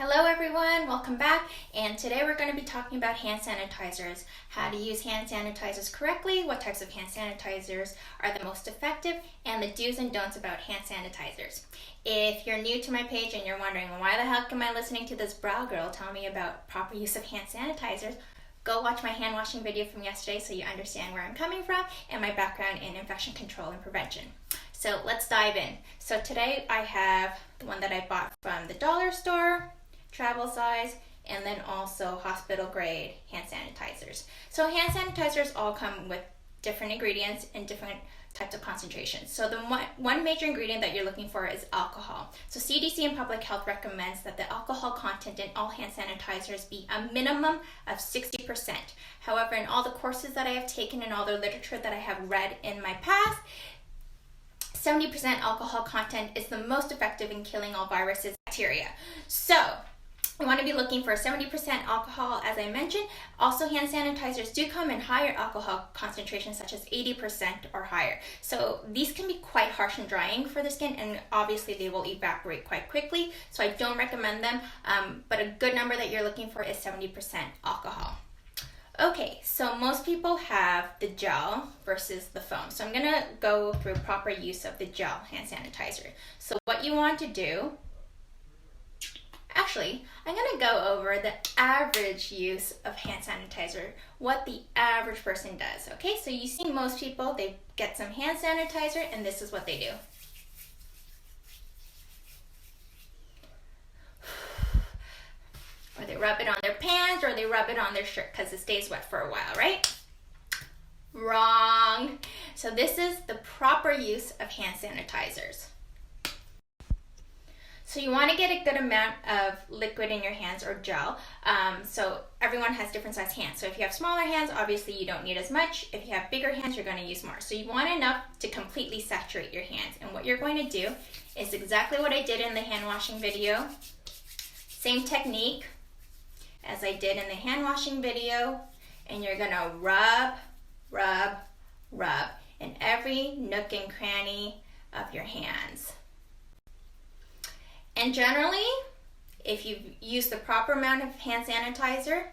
Hello everyone, welcome back, and today we're going to be talking about hand sanitizers, how to use hand sanitizers correctly, what types of hand sanitizers are the most effective, and the do's and don'ts about hand sanitizers. If you're new to my page and you're wondering why the heck am I listening to this brow girl tell me about proper use of hand sanitizers, go watch my hand washing video from yesterday so you understand where I'm coming from and my background in infection control and prevention. So let's dive in. So today I have the one that I bought from the dollar store, travel size, and then also hospital grade hand sanitizers. So hand sanitizers all come with different ingredients and different types of concentrations. So the one major ingredient that you're looking for is alcohol. So CDC and Public Health recommends that the alcohol content in all hand sanitizers be a minimum of 60%. However, in all the courses that I have taken and all the literature that I have read in my past, 70% alcohol content is the most effective in killing all viruses and bacteria. So you want to be looking for 70% alcohol, as I mentioned. Also, hand sanitizers do come in higher alcohol concentrations, such as 80% or higher. So these can be quite harsh and drying for the skin, and obviously they will evaporate quite quickly. So I don't recommend them, but a good number that you're looking for is 70% alcohol. Okay, so most people have the gel versus the foam. So I'm gonna go through proper use of the gel hand sanitizer. So what you want to do, actually, I'm going to go over the average use of hand sanitizer, what the average person does. Okay, so you see most people, they get some hand sanitizer and this is what they do. Or they rub it on their pants or they rub it on their shirt because it stays wet for a while, right? Wrong. So this is the proper use of hand sanitizers. So you want to get a good amount of liquid in your hands or gel. So everyone has different size hands. So if you have smaller hands, obviously you don't need as much. If you have bigger hands, you're going to use more. So you want enough to completely saturate your hands. And what you're going to do is exactly what I did in the hand washing video. Same technique as I did in the hand washing video. And you're going to rub, rub, rub in every nook and cranny of your hands. And generally, if you use the proper amount of hand sanitizer,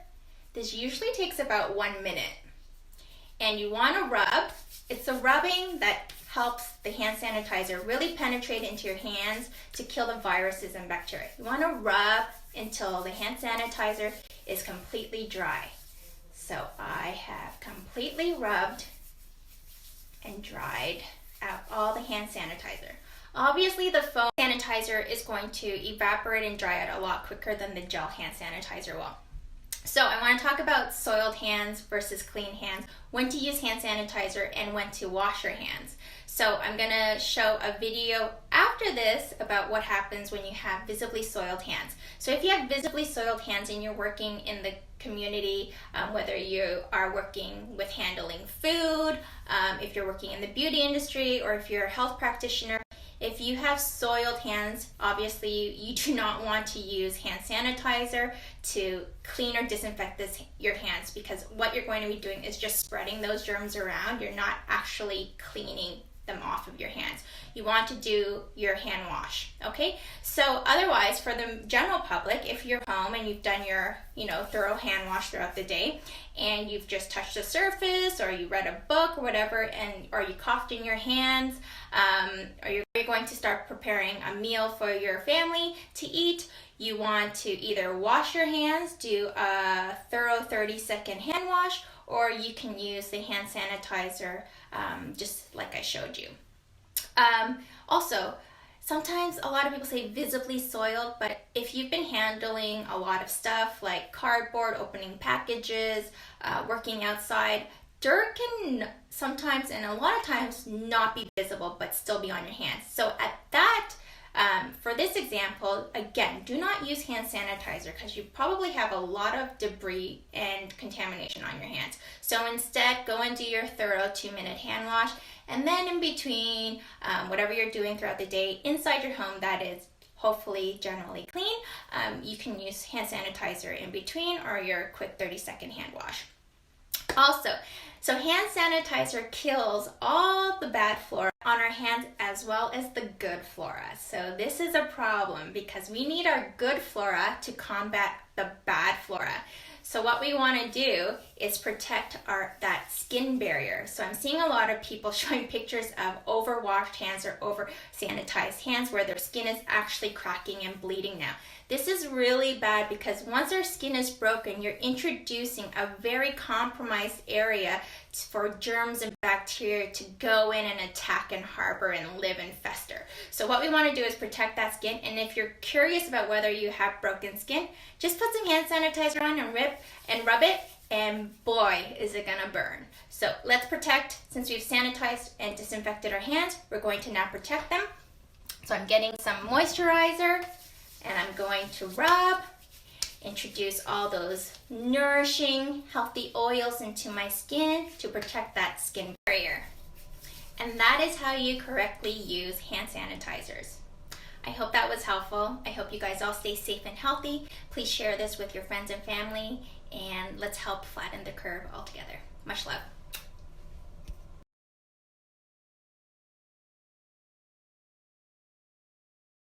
this usually takes about 1 minute. And you want to rub. It's the rubbing that helps the hand sanitizer really penetrate into your hands to kill the viruses and bacteria. You want to rub until the hand sanitizer is completely dry. So I have completely rubbed and dried out all the hand sanitizer. Obviously, the foam sanitizer is going to evaporate and dry out a lot quicker than the gel hand sanitizer will. So I want to talk about soiled hands versus clean hands, when to use hand sanitizer, and when to wash your hands. So I'm going to show a video after this about what happens when you have visibly soiled hands. So if you have visibly soiled hands and you're working in the community, whether you are working with handling food, if you're working in the beauty industry, or if you're a health practitioner, if you have soiled hands, obviously you do not want to use hand sanitizer to clean or disinfect your hands, because what you're going to be doing is just spreading those germs around. You're not actually cleaning them off of your hands. You want to do your hand wash, okay? So otherwise, for the general public, if you're home and you've done your, thorough hand wash throughout the day, and you've just touched the surface, or you read a book or whatever, or you coughed in your hands, or you're going to start preparing a meal for your family to eat, you want to either wash your hands, do a thorough 30-second hand wash, or you can use the hand sanitizer just like I showed you. Also, sometimes a lot of people say visibly soiled, but if you've been handling a lot of stuff like cardboard, opening packages, working outside, dirt can sometimes and a lot of times not be visible but still be on your hands. So at that, for this example, again, do not use hand sanitizer because you probably have a lot of debris and contamination on your hands. So instead, go and do your thorough 2-minute hand wash, and then in between, whatever you're doing throughout the day inside your home that is hopefully generally clean, you can use hand sanitizer in between or your quick 30-second hand wash. Also, So hand sanitizer kills all the bad flora on our hands as well as the good flora. So this is a problem because we need our good flora to combat the bad flora. So what we want to do is protect that skin barrier. So I'm seeing a lot of people showing pictures of overwashed hands or over sanitized hands where their skin is actually cracking and bleeding now. This is really bad because once our skin is broken, you're introducing a very compromised area for germs and bacteria to go in and attack and harbor and live and fester. So what we want to do is protect that skin, and if you're curious about whether you have broken skin, just put some hand sanitizer on and rub it, and boy, is it gonna burn. So let's protect. Since we've sanitized and disinfected our hands, we're going to now protect them. So I'm getting some moisturizer, and I'm going to rub, introduce all those nourishing, healthy oils into my skin to protect that skin barrier. And that is how you correctly use hand sanitizers. I hope that was helpful. I hope you guys all stay safe and healthy. Please share this with your friends and family, and let's help flatten the curve all together. Much love.